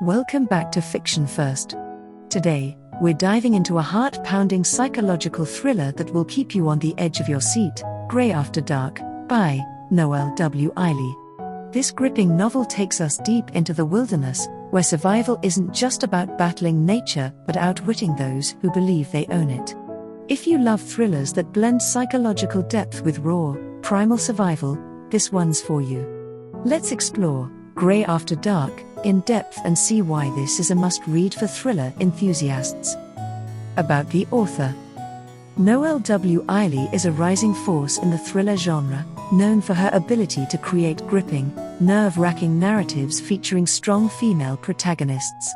Welcome back to Fiction First. Today, we're diving into a heart-pounding psychological thriller that will keep you on the edge of your seat, Grey After Dark, by Noelle W. Ihli. This gripping novel takes us deep into the wilderness, where survival isn't just about battling nature but outwitting those who believe they own it. If you love thrillers that blend psychological depth with raw, primal survival, this one's for you. Let's explore Grey After Dark in depth and see why this is a must-read for thriller enthusiasts. About the author. Noelle W. Ihli is a rising force in the thriller genre, known for her ability to create gripping, nerve-wracking narratives featuring strong female protagonists.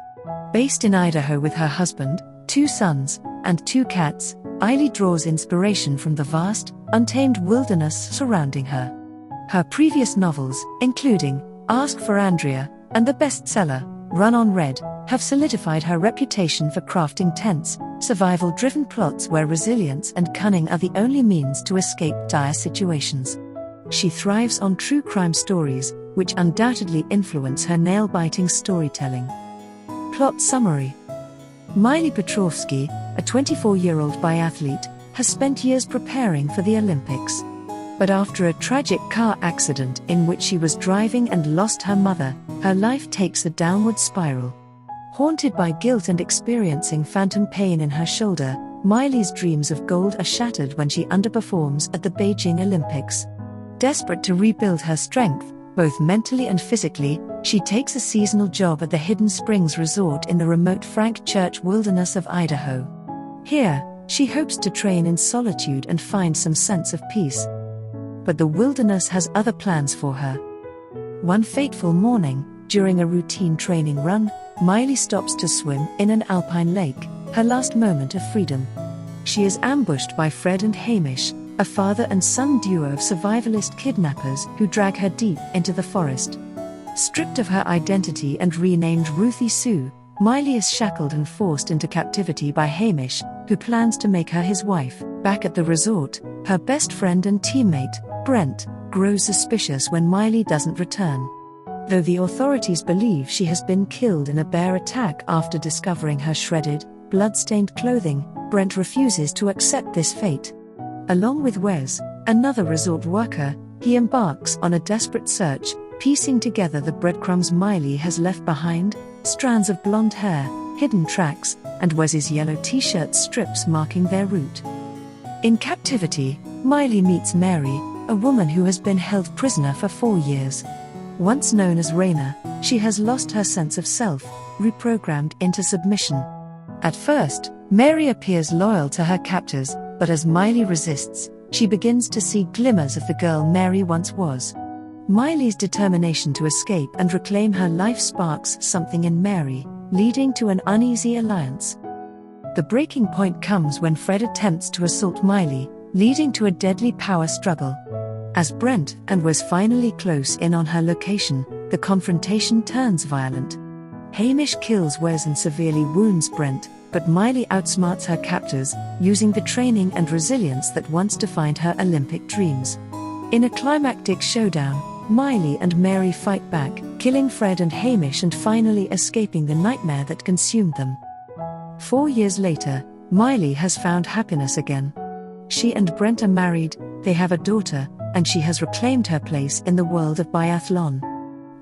Based in Idaho with her husband, 2 sons, and 2 cats, Ihli draws inspiration from the vast, untamed wilderness surrounding her. Her previous novels, including Ask for Andrea and the bestseller Run on Red, have solidified her reputation for crafting tense, survival-driven plots where resilience and cunning are the only means to escape dire situations. She thrives on true crime stories, which undoubtedly influence her nail-biting storytelling. Plot summary. Miley Petrowski, a 24-year-old biathlete, has spent years preparing for the Olympics. But after a tragic car accident in which she was driving and lost her mother, her life takes a downward spiral. Haunted by guilt and experiencing phantom pain in her shoulder, Miley's dreams of gold are shattered when she underperforms at the Beijing Olympics. Desperate to rebuild her strength, both mentally and physically, she takes a seasonal job at the Hidden Springs Resort in the remote Frank Church wilderness of Idaho. Here, she hopes to train in solitude and find some sense of peace. But the wilderness has other plans for her. One fateful morning, during a routine training run, Miley stops to swim in an alpine lake, her last moment of freedom. She is ambushed by Fred and Hamish, a father and son duo of survivalist kidnappers who drag her deep into the forest. Stripped of her identity and renamed Ruthie Sue, Miley is shackled and forced into captivity by Hamish, who plans to make her his wife. Back at the resort, her best friend and teammate, Brent, grows suspicious when Miley doesn't return. Though the authorities believe she has been killed in a bear attack after discovering her shredded, blood-stained clothing, Brent refuses to accept this fate. Along with Wes, another resort worker, he embarks on a desperate search, piecing together the breadcrumbs Miley has left behind, strands of blonde hair, hidden tracks, and Wes's yellow t-shirt strips marking their route. In captivity, Miley meets Mary, a woman who has been held prisoner for 4 years. Once known as Raina, she has lost her sense of self, reprogrammed into submission. At first, Mary appears loyal to her captors, but as Miley resists, she begins to see glimmers of the girl Mary once was. Miley's determination to escape and reclaim her life sparks something in Mary, leading to an uneasy alliance. The breaking point comes when Fred attempts to assault Miley, leading to a deadly power struggle. As Brent and Wes finally close in on her location, the confrontation turns violent. Hamish kills Wes and severely wounds Brent, but Miley outsmarts her captors, using the training and resilience that once defined her Olympic dreams. In a climactic showdown, Miley and Mary fight back, killing Fred and Hamish and finally escaping the nightmare that consumed them. 4 years later, Miley has found happiness again. She and Brent are married, they have a daughter, and she has reclaimed her place in the world of biathlon.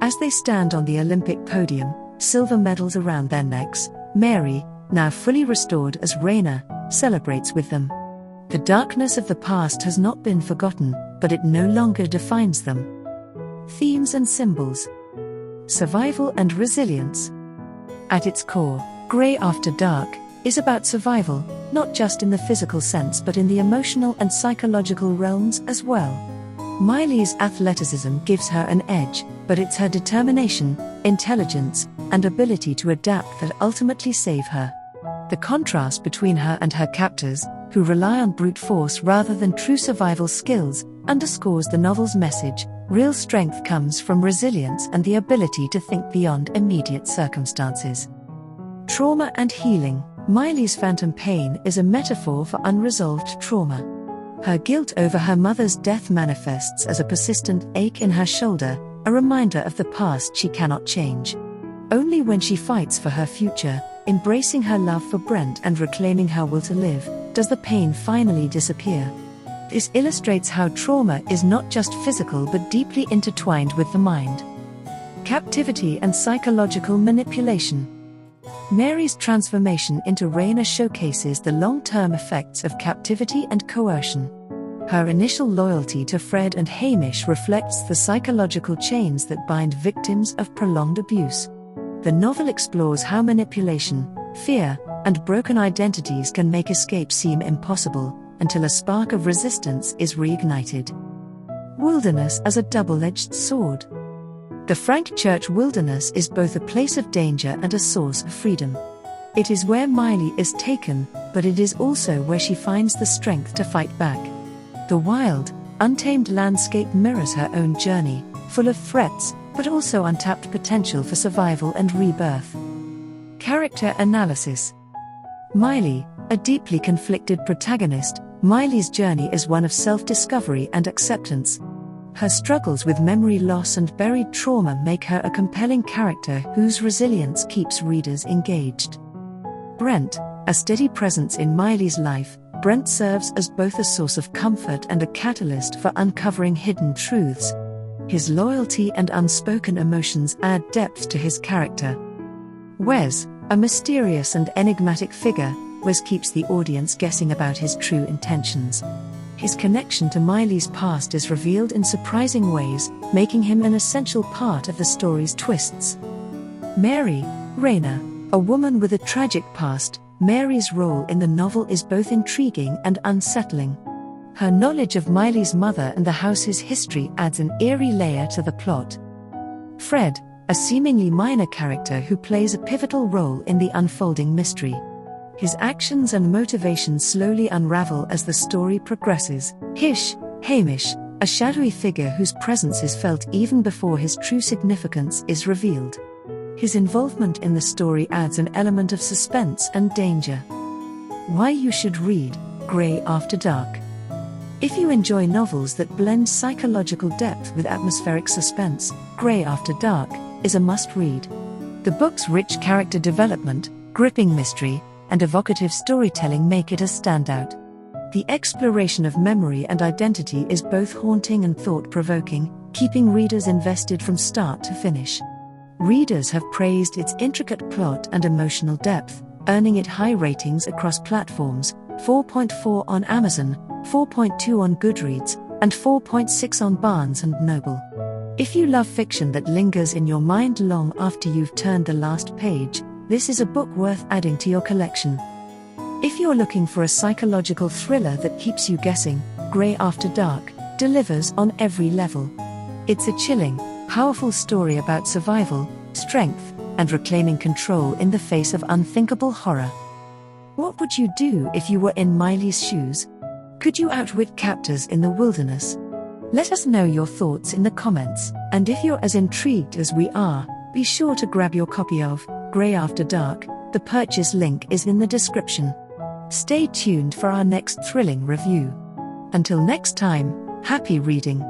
As they stand on the Olympic podium, silver medals around their necks, Mary, now fully restored as Raina, celebrates with them. The darkness of the past has not been forgotten, but it no longer defines them. Themes and symbols. Survival and resilience. At its core, Grey After Dark is about survival, not just in the physical sense but in the emotional and psychological realms as well. Miley's athleticism gives her an edge, but it's her determination, intelligence, and ability to adapt that ultimately save her. The contrast between her and her captors, who rely on brute force rather than true survival skills, underscores the novel's message: real strength comes from resilience and the ability to think beyond immediate circumstances. Trauma and healing. Miley's phantom pain is a metaphor for unresolved trauma. Her guilt over her mother's death manifests as a persistent ache in her shoulder, a reminder of the past she cannot change. Only when she fights for her future, embracing her love for Brent and reclaiming her will to live, does the pain finally disappear. This illustrates how trauma is not just physical but deeply intertwined with the mind. Captivity and psychological manipulation. Mary's transformation into Raina showcases the long-term effects of captivity and coercion. Her initial loyalty to Fred and Hamish reflects the psychological chains that bind victims of prolonged abuse. The novel explores how manipulation, fear, and broken identities can make escape seem impossible, until a spark of resistance is reignited. Wilderness as a double-edged sword. The Frank Church wilderness is both a place of danger and a source of freedom. It is where Miley is taken, but it is also where she finds the strength to fight back. The wild, untamed landscape mirrors her own journey, full of threats, but also untapped potential for survival and rebirth. Character analysis. Miley, a deeply conflicted protagonist, Miley's journey is one of self-discovery and acceptance. Her struggles with memory loss and buried trauma make her a compelling character whose resilience keeps readers engaged. Brent, a steady presence in Miley's life, Brent serves as both a source of comfort and a catalyst for uncovering hidden truths. His loyalty and unspoken emotions add depth to his character. Wes, a mysterious and enigmatic figure, Wes keeps the audience guessing about his true intentions. His connection to Miley's past is revealed in surprising ways, making him an essential part of the story's twists. Mary, Raina, a woman with a tragic past, Mary's role in the novel is both intriguing and unsettling. Her knowledge of Miley's mother and the house's history adds an eerie layer to the plot. Fred, a seemingly minor character who plays a pivotal role in the unfolding mystery. His actions and motivations slowly unravel as the story progresses. Hamish, a shadowy figure whose presence is felt even before his true significance is revealed. His involvement in the story adds an element of suspense and danger. Why you should read Grey After Dark. If you enjoy novels that blend psychological depth with atmospheric suspense, Grey After Dark is a must-read. The book's rich character development, gripping mystery, and evocative storytelling make it a standout. The exploration of memory and identity is both haunting and thought-provoking, keeping readers invested from start to finish. Readers have praised its intricate plot and emotional depth, earning it high ratings across platforms: 4.4 on Amazon, 4.2 on Goodreads, and 4.6 on Barnes & Noble. If you love fiction that lingers in your mind long after you've turned the last page, this is a book worth adding to your collection. If you're looking for a psychological thriller that keeps you guessing, Grey After Dark delivers on every level. It's a chilling, powerful story about survival, strength, and reclaiming control in the face of unthinkable horror. What would you do if you were in Miley's shoes? Could you outwit captors in the wilderness? Let us know your thoughts in the comments, and if you're as intrigued as we are, be sure to grab your copy of Grey After Dark. The purchase link is in the description. Stay tuned for our next thrilling review. Until next time, happy reading.